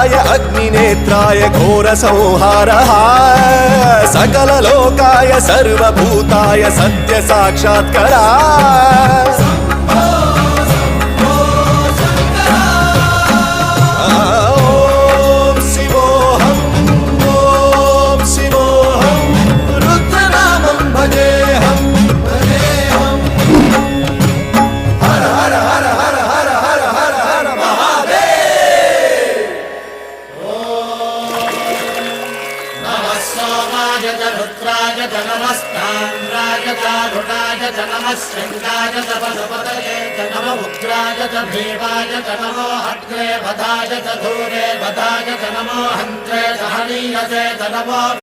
कालाय अग्निनेत्राय घोरसंहारः सकललोकाय सर्वभूताय सत्यसाक्षात्करा नमः शृंगाय च पशुपतये च नमः उग्राय च भीमाय च नमो हत्रे वधाय च धूरे वधाय च नमो हन्त्रे च हनीयसे च नमो